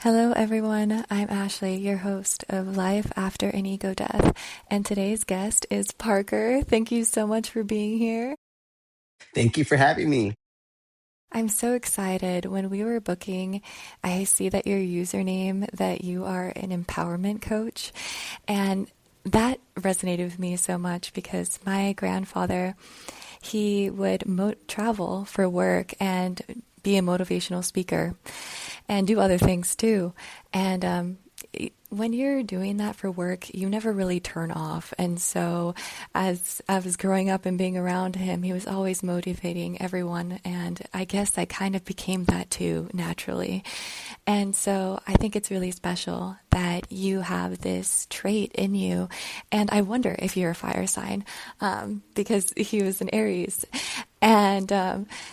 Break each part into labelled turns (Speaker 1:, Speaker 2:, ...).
Speaker 1: Hello, everyone. I'm Ashley, your host of Life After an Ego Death, and today's guest is Parker. Thank you so much for being here.
Speaker 2: Thank you for having me.
Speaker 1: I'm so excited. When we were booking, I see that your username, that you are an empowerment coach, and that resonated with me so much because my grandfather, he would travel for work and be a motivational speaker and do other things too. And when you're doing that for work, you never really turn off. And so, as I was growing up and being around him, he was always motivating everyone. And I guess I kind of became that too, naturally. And so, I think it's really special that you have this trait in you. And I wonder if you're a fire sign, because he was an Aries. And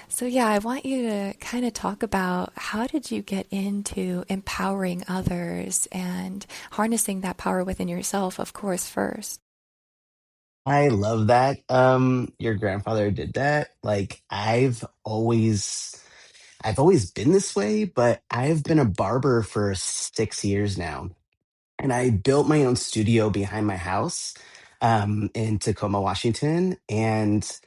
Speaker 1: so, yeah, I want you to kind of talk about how did you get into empowering others and harnessing that power within yourself, of course, first.
Speaker 2: I love that your grandfather did that. Like I've always been this way, but I've been a barber for 6 years now. And I built my own studio behind my house in Tacoma, Washington, and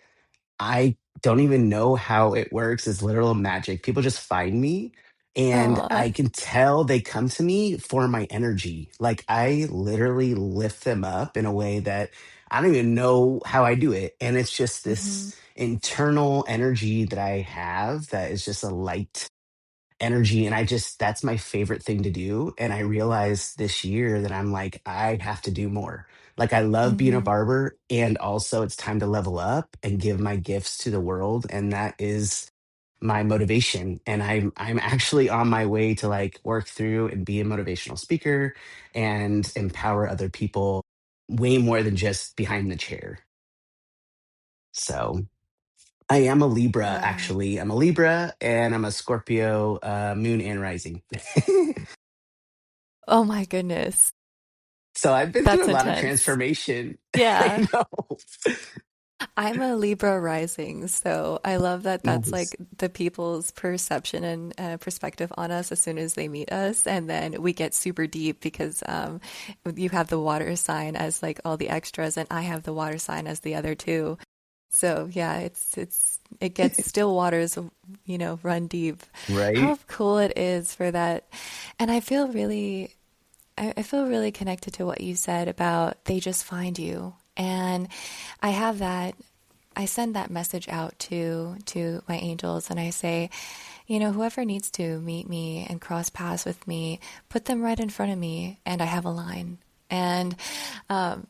Speaker 2: I don't even know how it works. It's literal magic. People just find me and
Speaker 1: Oh,
Speaker 2: I can tell they come to me for my energy. Like I literally lift them up in a way that I don't even know how I do it. And it's just
Speaker 1: hmm
Speaker 2: this internal energy that I have that is just a light energy. And that's my favorite thing to do. And I realized this year that I'm like, I have to do more. Like, I love being a
Speaker 1: hmm
Speaker 2: barber, and also it's time to level up and give my gifts to the world. And that is my motivation. And I'm actually on my way to like work through and be a motivational speaker and empower other people way more than just behind the chair. So I am a Libra,
Speaker 1: Wow.
Speaker 2: actually. I'm a Libra and I'm a Scorpio, moon and rising.
Speaker 1: Oh my goodness.
Speaker 2: So I've been through
Speaker 1: That's
Speaker 2: a lot of
Speaker 1: intense.
Speaker 2: transformation.
Speaker 1: Yeah.
Speaker 2: I know.
Speaker 1: I'm a Libra rising, so I love that that's
Speaker 2: Nice.
Speaker 1: like the people's perception and perspective on us as soon as they meet us. And then we get super deep because you have the water sign as like all the extras, and I have the water sign as the other two. So yeah, it gets still waters, run deep. How
Speaker 2: Right?
Speaker 1: cool it is for that. And I feel really connected to what you said about they just find you. And I have that I send that message out to my angels and I say, whoever needs to meet me and cross paths with me, put them right in front of me and I have a line. And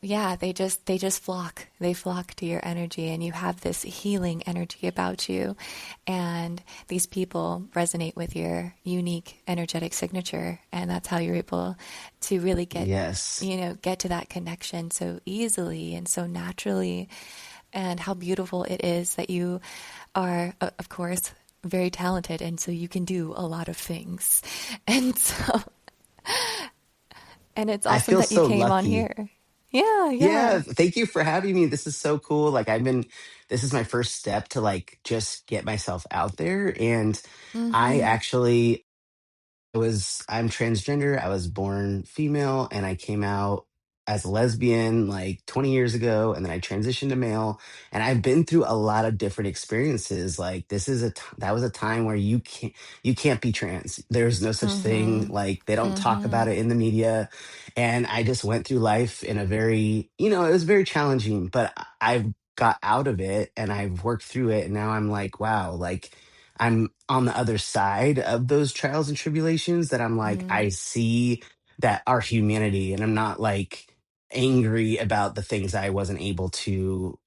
Speaker 1: yeah, they just flock. They flock to your energy, and you have this healing energy about you. And these people resonate with your unique energetic signature, and that's how you're able to really
Speaker 2: Yes.
Speaker 1: get to that connection so easily and so naturally. And how beautiful it is that you are, of course, very talented, and so you can do a lot of things. And so and it's
Speaker 2: I
Speaker 1: awesome
Speaker 2: feel
Speaker 1: that you
Speaker 2: so
Speaker 1: came on
Speaker 2: lucky.
Speaker 1: here. Yeah, yeah.
Speaker 2: Yeah. Thank you for having me. This is so cool. This is my first step to like just get myself out there. And I
Speaker 1: Mm-hmm.
Speaker 2: actually I'm transgender. I was born female and I came out as a lesbian like 20 years ago, and then I transitioned to male, and I've been through a lot of different experiences. Like that was a time where you can't be trans. There's no such thing.
Speaker 1: Mm-hmm.
Speaker 2: Like they don't talk
Speaker 1: Mm-hmm.
Speaker 2: about it in the media. And I just went through life in a it was very challenging, but I've got out of it and I've worked through it, and now I'm like, wow, like I'm on the other side of those trials and tribulations, that I'm like,
Speaker 1: Mm-hmm.
Speaker 2: I see that our humanity, and I'm not like angry about the things I wasn't able to,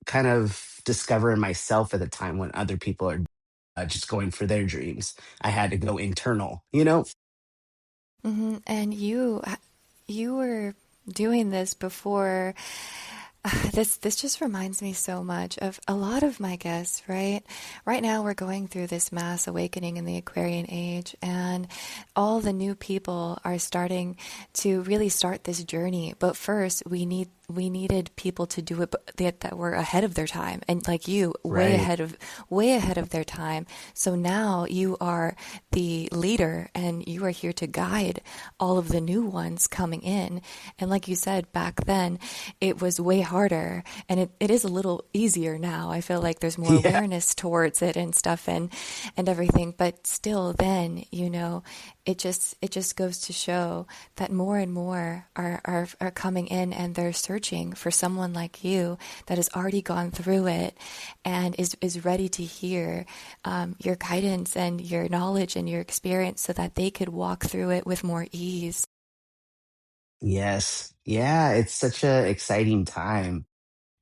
Speaker 2: kind of discover in myself at the time when other people are just going for their dreams. I had to go internal.
Speaker 1: Mm-hmm. And you were doing this before. This just reminds me so much of a lot of my guests, right? Right now we're going through this mass awakening in the Aquarian age, and all the new people are starting to really start this journey. But first, we need we needed people to do it that were ahead of their time, and like you,
Speaker 2: Right.
Speaker 1: way ahead of their time. So now you are the leader and you are here to guide all of the new ones coming in. And like you said, back then it was way harder, and it is a little easier now. I feel like there's more
Speaker 2: Yeah.
Speaker 1: awareness towards it and stuff, and everything, but still then, it just goes to show that more and more are coming in, and they're searching for someone like you that has already gone through it and is ready to hear your guidance and your knowledge and your experience so that they could walk through it with more ease.
Speaker 2: Yes. Yeah, it's such a exciting time.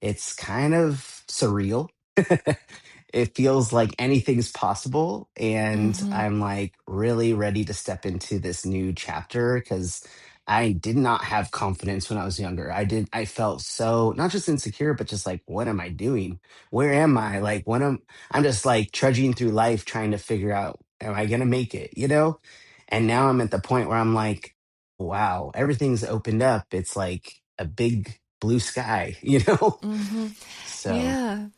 Speaker 2: It's kind of surreal. It feels like anything's possible, and
Speaker 1: Mm-hmm.
Speaker 2: I'm, like, really ready to step into this new chapter because I did not have confidence when I was younger. I felt so not just insecure, but just like, "What am I doing? Where am I?" Like, I'm just, like, trudging through life trying to figure out, "Am I gonna make it?" You know? And now I'm at the point where I'm like, "Wow, everything's opened up." It's like a big blue sky, you know?
Speaker 1: Mm-hmm.
Speaker 2: So,
Speaker 1: Yeah.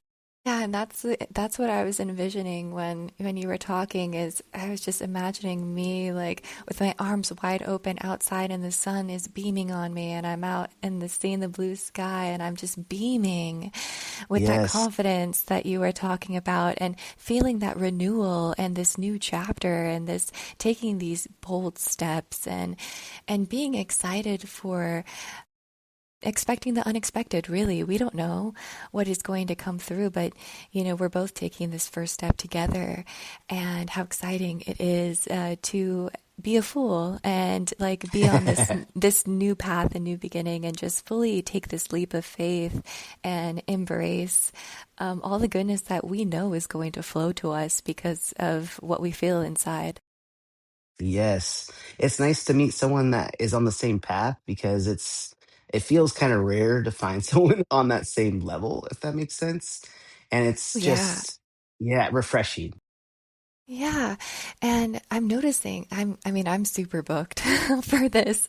Speaker 1: Yeah, and that's what I was envisioning when you were talking. Is I was just imagining me like with my arms wide open outside, and the sun is beaming on me, and I'm out in the seeing the blue sky, and I'm just beaming with that
Speaker 2: yes.
Speaker 1: confidence that you were talking about, and feeling that renewal and this new chapter, and this taking these bold steps, and being excited for expecting the unexpected. Really, we don't know what is going to come through, but we're both taking this first step together, and how exciting it is to be a fool and like be on this new path, a new beginning, and just fully take this leap of faith and embrace all the goodness that we know is going to flow to us because of what we feel inside.
Speaker 2: Yes. It's nice to meet someone that is on the same path because it feels kind of rare to find someone on that same level, if that makes sense. And it's
Speaker 1: Yeah.
Speaker 2: just, yeah, refreshing.
Speaker 1: Yeah, and I'm noticing I'm super booked for this.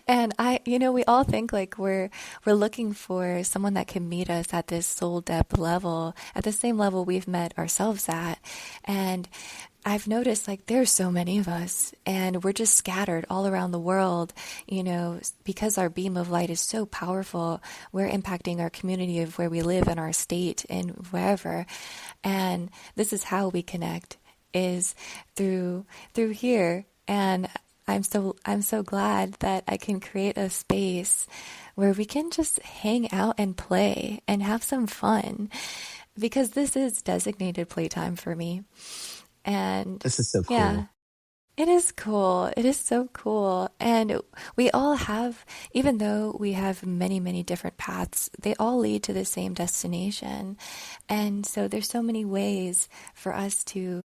Speaker 1: And we all think like we're looking for someone that can meet us at this soul depth level, at the same level we've met ourselves at. And I've noticed like there's so many of us, and we're just scattered all around the world, because our beam of light is so powerful. We're impacting our community of where we live and our state and wherever. And this is how we connect, is through here. And I'm so glad that I can create a space where we can just hang out and play and have some fun, because this is designated playtime for me. And
Speaker 2: This is so
Speaker 1: yeah,
Speaker 2: cool.
Speaker 1: it is cool. It is so cool. And we all have, even though we have many, many different paths, they all lead to the same destination. And so there's so many ways for us to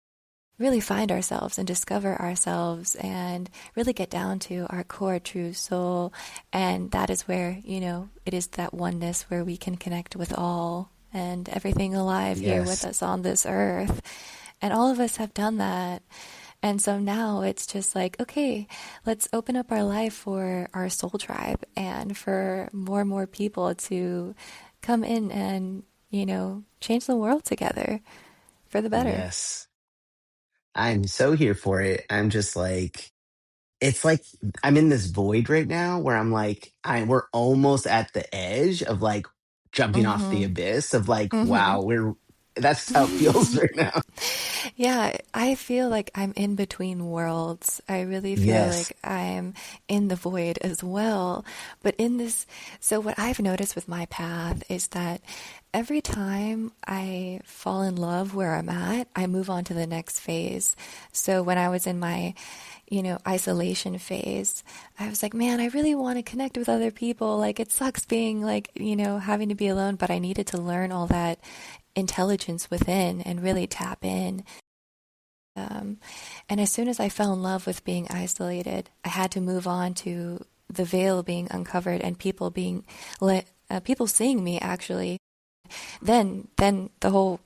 Speaker 1: really find ourselves and discover ourselves and really get down to our core true soul. And that is where, it is that oneness where we can connect with all and everything alive here with
Speaker 2: Yes.
Speaker 1: us on this earth. And all of us have done that. And so now it's just like, okay, let's open up our life for our soul tribe and for more and more people to come in and, change the world together for the better.
Speaker 2: Yes. I'm so here for it. I'm just like, it's like I'm in this void right now where I'm like, we're almost at the edge of like jumping off the
Speaker 1: Mm-hmm.
Speaker 2: abyss of like,
Speaker 1: Mm-hmm.
Speaker 2: wow, that's how it feels right now.
Speaker 1: Yeah, I feel like I'm in between worlds. I really feel
Speaker 2: Yes.
Speaker 1: like I'm in the void as well. But in this, so what I've noticed with my path is that every time I fall in love where I'm at, I move on to the next phase. So when I was in my, isolation phase, I was like, man, I really want to connect with other people. Like, it sucks being like, having to be alone, but I needed to learn all that intelligence within and really tap in. Um, and as soon as I fell in love with being isolated, I had to move on to the veil being uncovered and people being lit, people seeing me actually. Then the whole,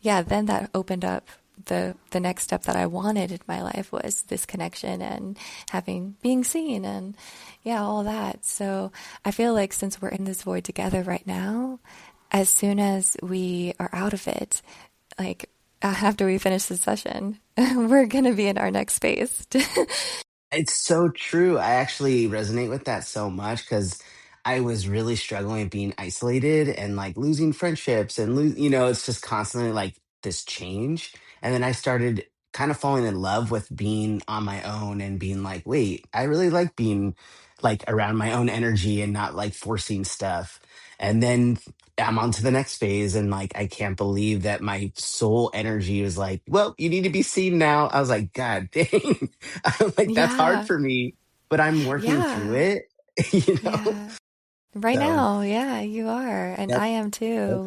Speaker 1: yeah, then that opened up the next step that I wanted in my life was this connection and being seen and yeah, all that. So I feel like since we're in this void together right now, as soon as we are out of it, like after we finish the session, we're going to be in our next space.
Speaker 2: It's so true. I actually resonate with that so much because I was really struggling with being isolated and like losing friendships and it's just constantly like this change. And then I started kind of falling in love with being on my own and being like, wait, I really like being like around my own energy and not like forcing stuff. And then I'm on to the next phase and like I can't believe that my soul energy was like, well, you need to be seen now. I was like, God dang. I'm like, that's hard
Speaker 1: Yeah.
Speaker 2: for me, but I'm working through
Speaker 1: Yeah.
Speaker 2: it, you know?
Speaker 1: Yeah. Right
Speaker 2: So
Speaker 1: now, yeah, you are, and
Speaker 2: yep,
Speaker 1: I am
Speaker 2: yep.
Speaker 1: too.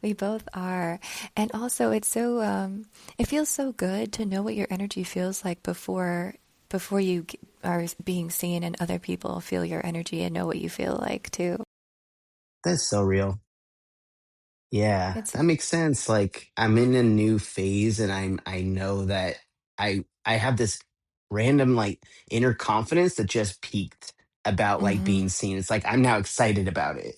Speaker 1: We both are. And also it's so it feels so good to know what your energy feels like before you are being seen and other people feel your energy and know what you feel like too.
Speaker 2: That's so real. Yeah,
Speaker 1: It's
Speaker 2: that makes sense. Like I'm in a new phase and I know that I have this random like inner confidence that just peaked about like being
Speaker 1: mhm.
Speaker 2: seen. It's like I'm now excited about it.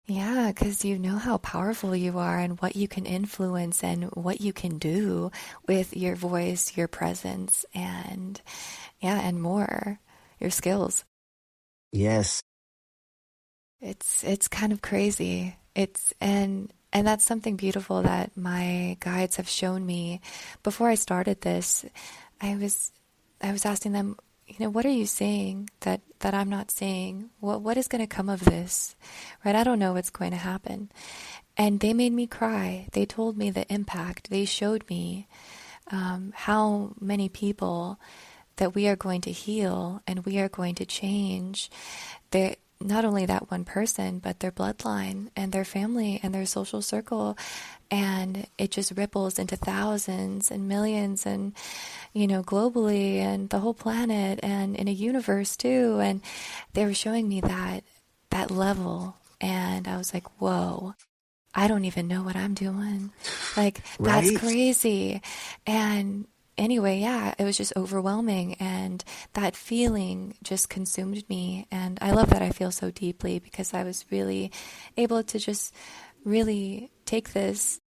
Speaker 1: Yeah, because you know how powerful you are and what you can influence and what you can do with your voice, your presence, and yeah, and more, your skills.
Speaker 2: Yes.
Speaker 1: It's kind of crazy. And that's something beautiful that my guides have shown me. Before I started this, I was I was asking them, what are you saying that I'm not saying? What is going to come of this? Right? I don't know what's going to happen. And they made me cry. They told me the impact. They showed me how many people that we are going to heal and we are going to change. They not only that one person, but their bloodline and their family and their social circle. And it just ripples into thousands and millions and, globally and the whole planet and in a universe too. And they were showing me that level. And I was like, whoa, I don't even know what I'm doing. Like, that's
Speaker 2: Right?
Speaker 1: crazy. And anyway, yeah, it was just overwhelming. And that feeling just consumed me. And I love that I feel so deeply because I was really able to just really take this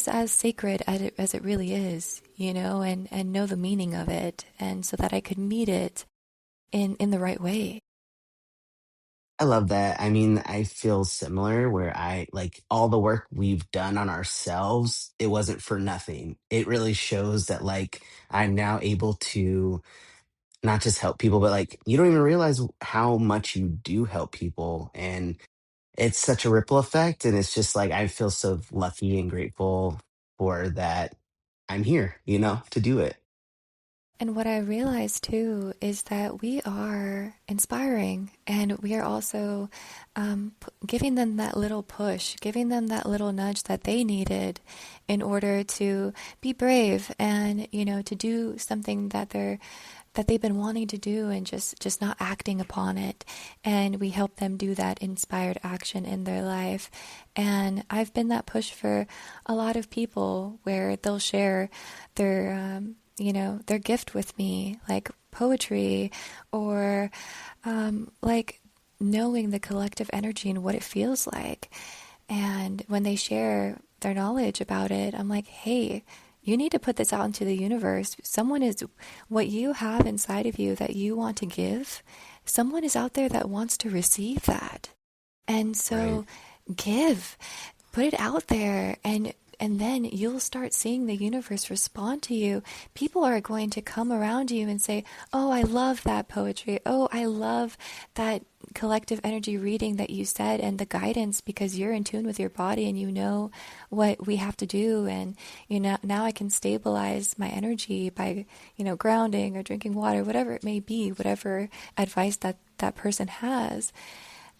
Speaker 1: as sacred as it really is, and know the meaning of it. And so that I could meet it in the right way.
Speaker 2: I love that. I mean, I feel similar where I like all the work we've done on ourselves, it wasn't for nothing. It really shows that like I'm now able to not just help people, but like you don't even realize how much you do help people. And it's such a ripple effect. And it's just like I feel so lucky and grateful for that I'm here, to do it.
Speaker 1: And what I realized too is that we are inspiring and we are also giving them that little push, giving them that little nudge that they needed in order to be brave and, to do something that they've been wanting to do and just not acting upon it. And we help them do that inspired action in their life. And I've been that push for a lot of people where they'll share their, their gift with me, like poetry or like knowing the collective energy and what it feels like. And when they share their knowledge about it, I'm like, hey, you need to put this out into the universe. Someone is what you have inside of you that you want to give. Someone is out there that wants to receive that. And
Speaker 2: Right.
Speaker 1: so give, put it out there and then you'll start seeing the universe respond to you. People are going to come around you and say, "Oh, I love that poetry. Oh, I love that collective energy reading that you said and the guidance because you're in tune with your body and you know what we have to do and now I can stabilize my energy by, grounding or drinking water, whatever it may be, whatever advice that person has."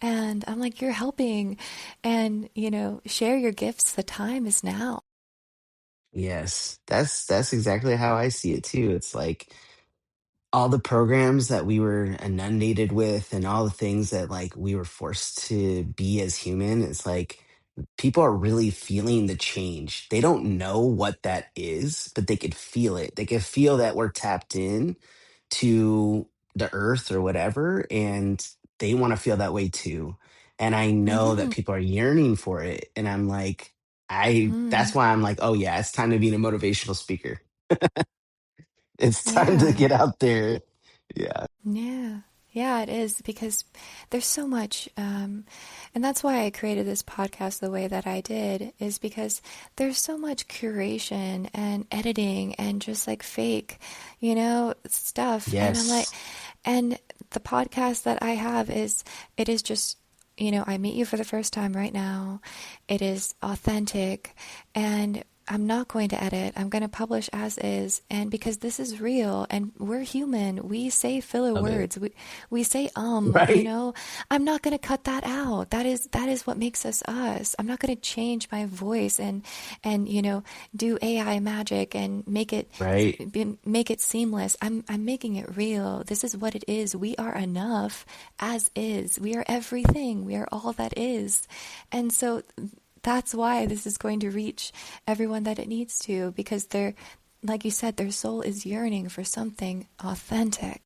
Speaker 1: And I'm like, you're helping and, share your gifts. The time is now.
Speaker 2: Yes. That's exactly how I see it too. It's like all the programs that we were inundated with and all the things that like we were forced to be as human, it's like people are really feeling the change. They don't know what that is, but they could feel it. They could feel that we're tapped in to the earth or whatever, and they want to feel that way too. And I know that
Speaker 1: Mm-hmm.
Speaker 2: people are yearning for it. And I'm like, I
Speaker 1: Mm.
Speaker 2: that's why I'm like, oh yeah, it's time to be a motivational speaker. It's time to
Speaker 1: Yeah.
Speaker 2: get out there. Yeah.
Speaker 1: Yeah. Yeah, it is because there's so much, and that's why I created this podcast the way that I did, is because there's so much curation and editing and just like fake, stuff. And I'm like,
Speaker 2: Yes.
Speaker 1: and the podcast that I have it is just, I meet you for the first time right now. It is authentic, and I'm not going to edit. I'm going to publish as is. And because this is real and we're human, we say filler
Speaker 2: Love it.
Speaker 1: words. We say,
Speaker 2: Right.
Speaker 1: I'm not going to cut that out. That is what makes us us. I'm not going to change my voice and, do AI magic and
Speaker 2: Right.
Speaker 1: make it seamless. I'm making it real. This is what it is. We are enough as is. We are everything. We are all that is. And so that's why this is going to reach everyone that it needs to, because like you said, their soul is yearning for something authentic.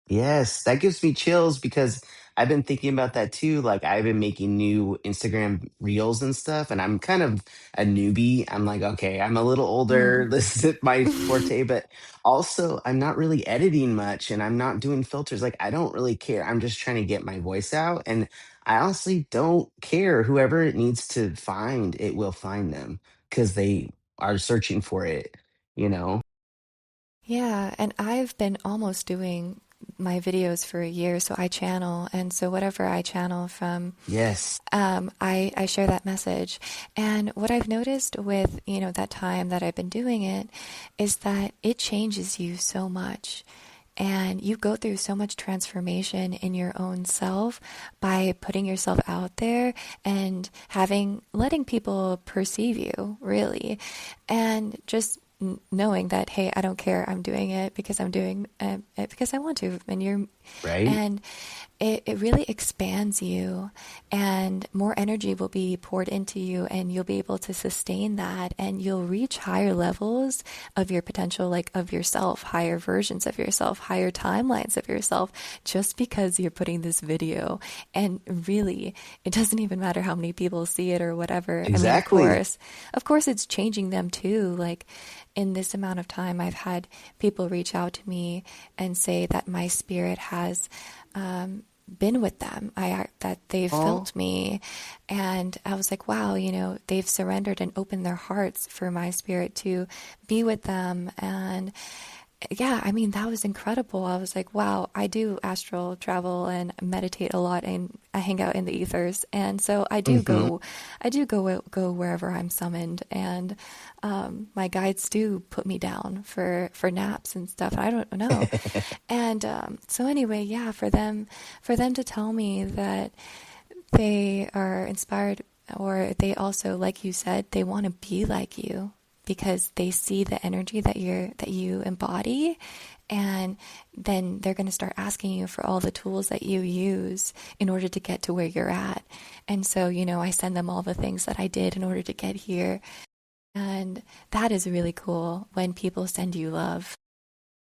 Speaker 2: Yes, that gives me chills because I've been thinking about that too. Like I've been making new Instagram reels and stuff, and I'm kind of a newbie. I'm like, okay, I'm a little older.
Speaker 1: Mm.
Speaker 2: This isn't my forte, but also I'm not really editing much and I'm not doing filters. Like I don't really care. I'm just trying to get my voice out. And I honestly don't care. Whoever it needs to find, it will find them because they are searching for it, you know?
Speaker 1: Yeah, and I've been almost doing my videos for a year, so I channel, and so whatever I channel from,
Speaker 2: Yes.
Speaker 1: I share that message. And what I've noticed with, that time that I've been doing it is that it changes you so much. And you go through so much transformation in your own self by putting yourself out there and letting people perceive you, really. And just knowing that, hey, I don't care, I'm doing it because I'm doing it because I want to.
Speaker 2: Right.
Speaker 1: And it really expands you, and more energy will be poured into you, and you'll be able to sustain that, and you'll reach higher levels of your potential, like of yourself, higher versions of yourself, higher timelines of yourself, just because you're putting this video. And really, it doesn't even matter how many people see it or whatever. I mean,
Speaker 2: Exactly.
Speaker 1: of course, it's changing them too. Like in this amount of time, I've had people reach out to me and say that my spirit has been with them. That they've
Speaker 2: Oh.
Speaker 1: felt me, and I was like, wow, they've surrendered and opened their hearts for my spirit to be with them. And yeah, I mean, that was incredible. I was like, wow, I do astral travel and meditate a lot, and I hang out in the ethers. And so
Speaker 2: Mhm.
Speaker 1: I do go wherever I'm summoned. And my guides do put me down for naps and stuff. I don't know. And so anyway, yeah, for them to tell me that they are inspired, or they also, like you said, they want to be like you because they see the energy that you embody, and then they're going to start asking you for all the tools that you use in order to get to where you're at. And so, I send them all the things that I did in order to get here. And that is really cool when people send you love.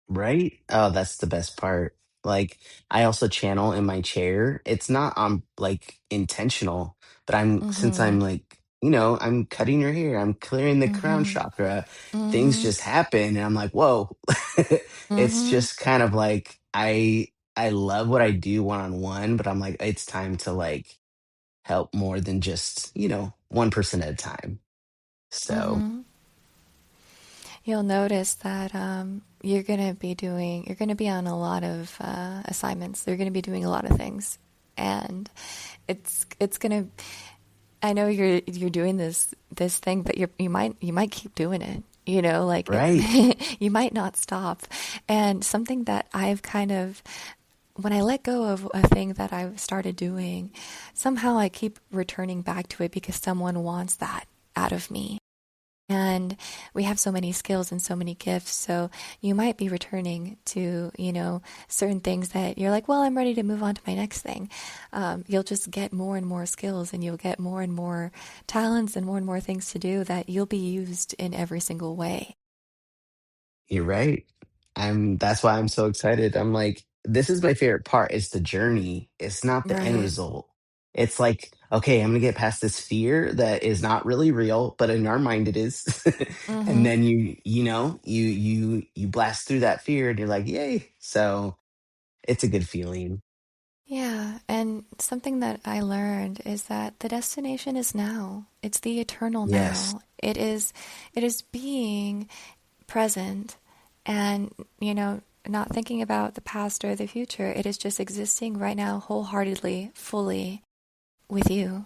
Speaker 2: Right? Oh, that's the best part. Like, I also channel in my chair. It's not like intentional, but since
Speaker 1: Mhm.
Speaker 2: I'm like, I'm cutting your hair, I'm clearing the crown
Speaker 1: Mhm.
Speaker 2: chakra, things
Speaker 1: Mhm.
Speaker 2: just happen, and I'm like, whoa. It's
Speaker 1: Mhm.
Speaker 2: just kind of like I love what I do one on one, but I'm like, it's time to like help more than just, one person at a time. So
Speaker 1: Mhm. You'll notice that you're gonna be on a lot of assignments. You're gonna be doing a lot of things, and it's gonna. I know you're doing this thing, but you might keep doing it. Like
Speaker 2: right.
Speaker 1: you might not stop. And something that I've kind of, when I let go of a thing that I started doing, somehow I keep returning back to it because someone wants that out of me. And we have so many skills and so many gifts. So you might be returning to, certain things that you're like, well, I'm ready to move on to my next thing. You'll just get more and more skills and you'll get more and more talents and more things to do that you'll be used in every single way.
Speaker 2: You're right. That's why I'm so excited. I'm like, this is my favorite part. It's the journey. It's not the end
Speaker 1: Right.
Speaker 2: result. It's like, okay, I'm gonna get past this fear that is not really real, but in our mind it is. And
Speaker 1: Mm-hmm.
Speaker 2: then you blast through that fear and you're like, yay. So it's a good feeling.
Speaker 1: Yeah, and something that I learned is that the destination is now. It's the eternal
Speaker 2: Yes.
Speaker 1: now. It is being present and, not thinking about the past or the future. It is just existing right now wholeheartedly, fully with you.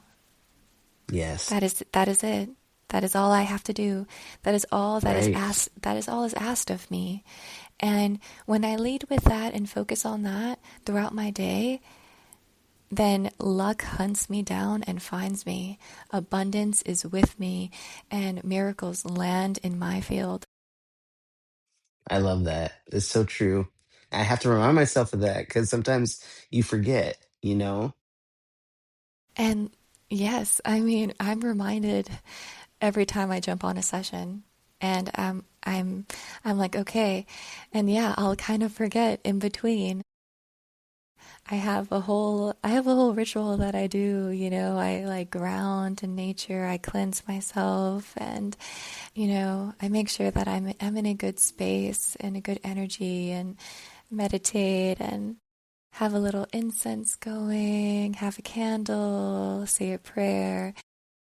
Speaker 2: Yes.
Speaker 1: That is it. That is all I have to do. That is all
Speaker 2: Right.
Speaker 1: that is all is asked of me. And when I lead with that and focus on that throughout my day, then luck hunts me down and finds me. Abundance is with me, and miracles land in my field.
Speaker 2: I love that. It's so true. I have to remind myself of that because sometimes you forget, you know?
Speaker 1: And yes, I mean, I'm reminded every time I jump on a session, and I'm like, okay, and yeah, I'll kind of forget in between. I have a whole ritual that I do, I like ground in nature, I cleanse myself, and I make sure that I'm in a good space and a good energy, and meditate and have a little incense going, have a candle, say a prayer,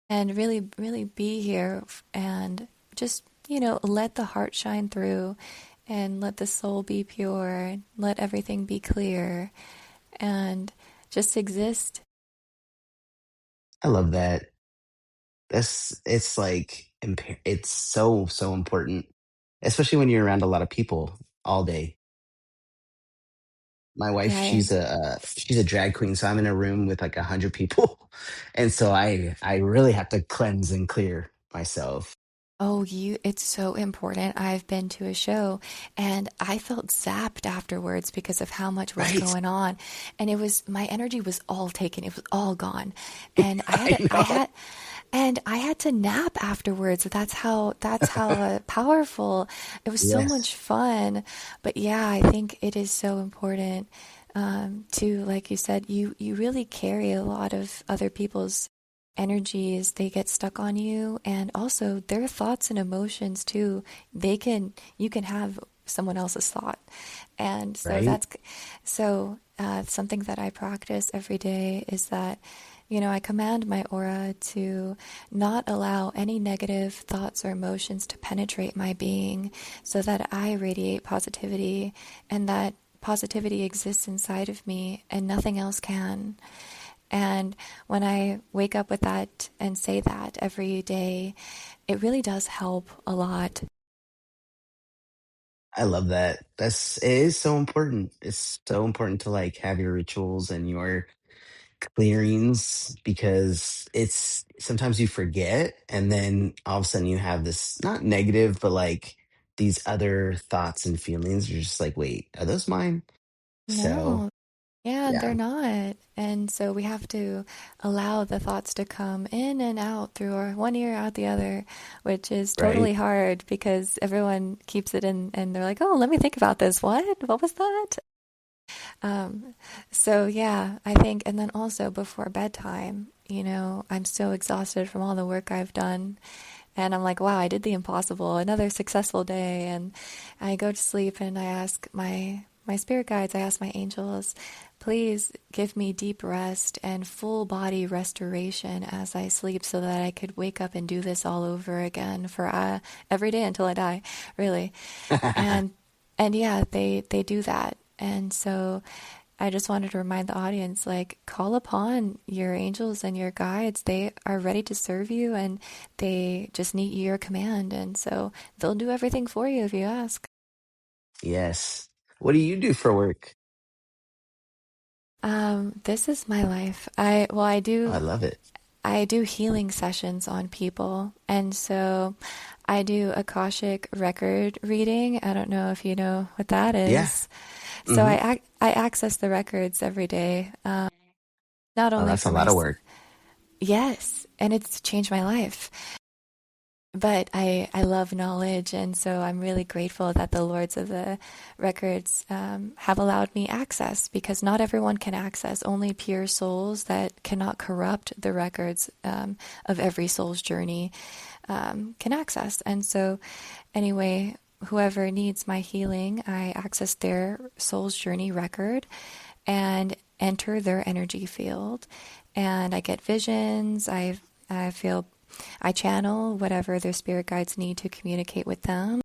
Speaker 1: and really, really be here and just, let the heart shine through and let the soul be pure, let everything be clear, and just exist.
Speaker 2: I love that. It's like it's so important, especially when you're around a lot of people all day. My wife,
Speaker 1: Yeah.
Speaker 2: she's a drag queen, so I'm in a room with like 100 people, and so I really have to cleanse and clear myself.
Speaker 1: Oh, it's so important. I've been to a show and I felt zapped afterwards because of how much was
Speaker 2: Right?
Speaker 1: going on. And my energy was all taken. It was all gone. And
Speaker 2: I know.
Speaker 1: I had to nap afterwards. That's how powerful. It was so
Speaker 2: Yes.
Speaker 1: much fun. But yeah, I think it is so important to, like you said, you really carry a lot of other people's energies. They get stuck on you, and also their thoughts and emotions too. You can have someone else's thought, and so
Speaker 2: Right.
Speaker 1: something that I practice every day is that, I command my aura to not allow any negative thoughts or emotions to penetrate my being, so that I radiate positivity, and that positivity exists inside of me and nothing else can. And when I wake up with that and say that every day, it really does help a lot.
Speaker 2: I love that. It is so important. It's so important to like have your rituals and your clearings because it's sometimes you forget and then all of a sudden you have this not negative but like these other thoughts and feelings. You're just like, wait, are those mine? So
Speaker 1: No, yeah,
Speaker 2: yeah.
Speaker 1: they're not. And so we have to allow the thoughts to come in and out through our one ear, out the other, which is
Speaker 2: Right.
Speaker 1: totally hard because everyone keeps it in and they're like, oh, let me think about this. What was that? Um, so yeah, I think, and then also before bedtime, I'm so exhausted from all the work I've done. And I'm like, wow, I did the impossible, another successful day. And I go to sleep and I ask my spirit guides, I ask my angels, please give me deep rest and full body restoration as I sleep so that I could wake up and do this all over again for every day until I die, really. And and yeah, they do that. And so I just wanted to remind the audience, like, call upon your angels and your guides. They are ready to serve you and they just need your command. And so they'll do everything for you if you ask.
Speaker 2: Yes. What do you do for work?
Speaker 1: This is my life. I, well, I
Speaker 2: Oh, I
Speaker 1: do,
Speaker 2: love it.
Speaker 1: I do healing sessions on people. And so I do Akashic record reading. I don't know if you know what that
Speaker 2: Yeah.
Speaker 1: is. So
Speaker 2: Hmm.
Speaker 1: I access the records every day, not
Speaker 2: Oh,
Speaker 1: only
Speaker 2: that's a
Speaker 1: for
Speaker 2: lot of work.
Speaker 1: yes, and it's changed my life. But I love knowledge, and so I'm really grateful that the Lords of the Records have allowed me access because not everyone can access. Only pure souls that cannot corrupt the records of every soul's journey can access. And so, anyway, whoever needs my healing, I access their soul's journey record and enter their energy field. And I get visions. I feel I channel whatever their spirit guides need to communicate with them.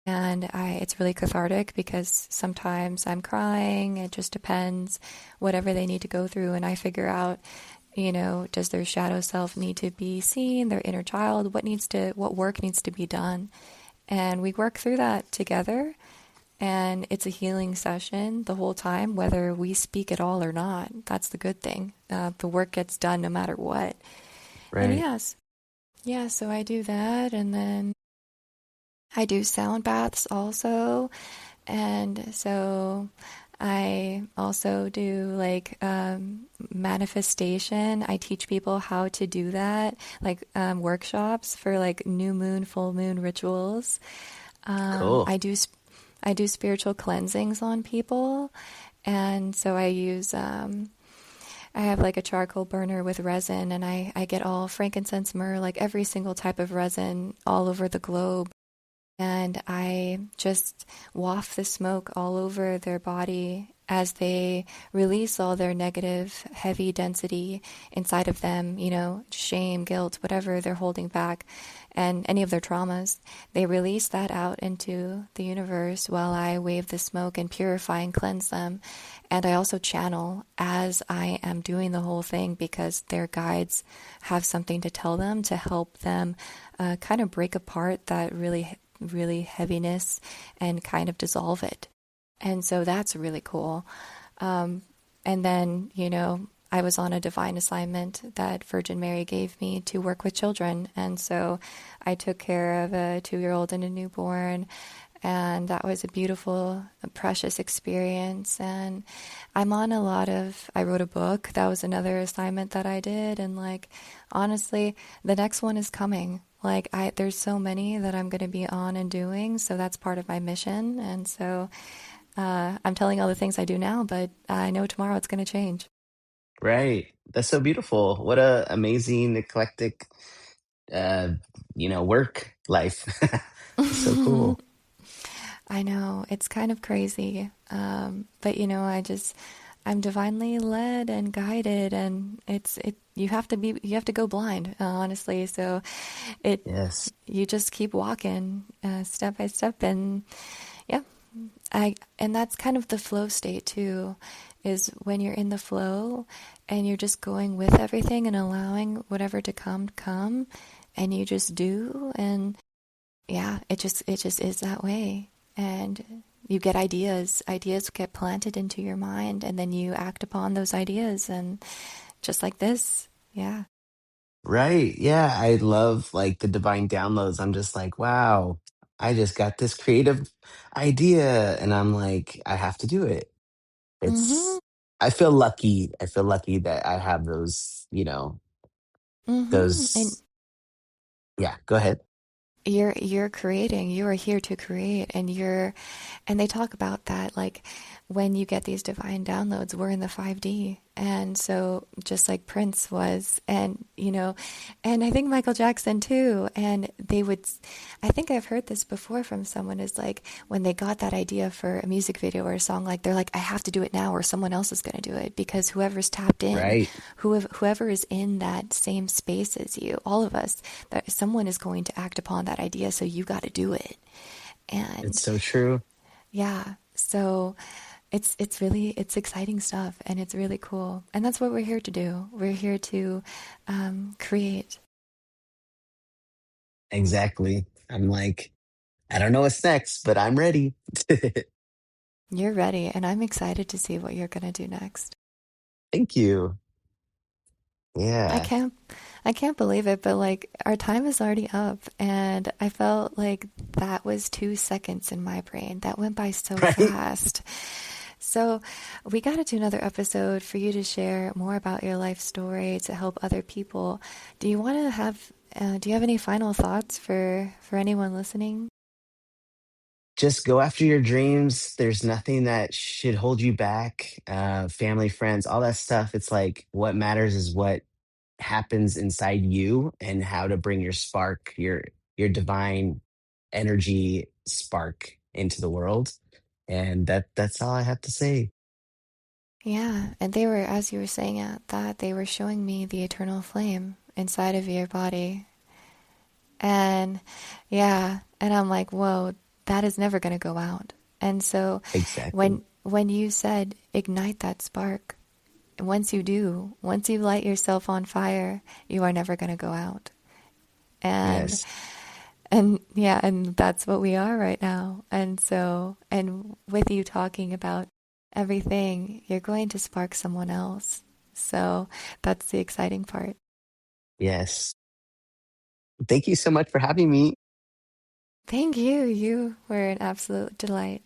Speaker 1: And it's really cathartic because sometimes I'm crying. It just depends, whatever they need to go through. And I figure out, does their shadow self need to be seen, their inner child, what work needs to be done. And we work through that together. And it's a healing session the whole time, whether we speak at all or not. That's the good thing. The work gets done no matter what. And
Speaker 2: Right.
Speaker 1: yes, yeah, so I do that. And then I do sound baths also. And so I also do like manifestation. I teach people how to do that, like workshops for like new moon, full moon rituals. Um,
Speaker 2: Cool.
Speaker 1: I do I do spiritual cleansings on people, and so I have like a charcoal burner with resin, and I get all frankincense, myrrh, like every single type of resin all over the globe. And I just waft the smoke all over their body as they release all their negative, heavy density inside of them, shame, guilt, whatever they're holding back, and any of their traumas. They release that out into the universe while I wave the smoke and purify and cleanse them. And I also channel as I am doing the whole thing because their guides have something to tell them to help them kind of break apart that really heaviness and kind of dissolve it. And so that's really cool. And then, I was on a divine assignment that Virgin Mary gave me to work with children. And so I took care of a 2-year-old and a newborn. And that was a beautiful, precious experience. And I wrote a book. That was another assignment that I did. And like, honestly, the next one is coming. Like, there's so many that I'm going to be on and doing. So that's part of my mission. And so I'm telling all the things I do now, but I know tomorrow it's going to change.
Speaker 2: Right. That's so beautiful. What a amazing, eclectic, uh, work life. That's so cool.
Speaker 1: I know it's kind of crazy, but I'm divinely led and guided, and you have to go blind, honestly. So it
Speaker 2: Yes.
Speaker 1: you just keep walking step by step, and yeah, and that's kind of the flow state too, is when you're in the flow and you're just going with everything and allowing whatever to come, and you just do, and yeah, it just is that way. And you get ideas get planted into your mind, and then you act upon those ideas, and just like this. Yeah.
Speaker 2: Right. Yeah. I love like the divine downloads. I'm just like, wow, I just got this creative idea. And I'm like, I have to do it.
Speaker 1: Mhm.
Speaker 2: I feel lucky. I feel lucky that I have those,
Speaker 1: Mhm. And
Speaker 2: those, yeah, go ahead.
Speaker 1: you're creating. You are here to create, and they talk about that, like when you get these divine downloads, we're in the 5D. And so just like Prince was, and I think Michael Jackson too, and I think I've heard this before from someone, is like when they got that idea for a music video or a song, like they're like, I have to do it now or someone else is going to do it, because whoever's tapped in,
Speaker 2: Right.
Speaker 1: whoever is in that same space as you, all of us, that someone is going to act upon that idea, so you got to do it.
Speaker 2: It's
Speaker 1: And
Speaker 2: so true.
Speaker 1: yeah, so it's exciting stuff, and it's really cool, and that's what we're here to do. We're here to create.
Speaker 2: Exactly. I'm like, I don't know what's next, but I'm ready.
Speaker 1: You're ready, and I'm excited to see what you're gonna do next.
Speaker 2: Thank you.
Speaker 1: I
Speaker 2: Yeah.
Speaker 1: can't. I can't believe it, but like our time is already up, and I felt like that was 2 seconds in my brain. That went by so
Speaker 2: Right?
Speaker 1: fast. So, we got to do another episode for you to share more about your life story to help other people. Do you want to have do you have any final thoughts for anyone listening?
Speaker 2: Just go after your dreams. There's nothing that should hold you back. Family, friends, all that stuff. It's like what matters is what happens inside you and how to bring your spark, your divine energy spark into the world. And that's all I have to say.
Speaker 1: Yeah, and they were, as you were saying that, they were showing me the eternal flame inside of your body. And yeah, and I'm like, whoa, that is never going to go out. And so
Speaker 2: Exactly.
Speaker 1: when you said ignite that spark, once you do, once you light yourself on fire, you are never going to go out. And
Speaker 2: Yes.
Speaker 1: and yeah, and that's what we are right now. And so, and with you talking about everything, you're going to spark someone else. So that's the exciting part.
Speaker 2: Yes. Thank you so much for having me.
Speaker 1: Thank you. You were an absolute delight.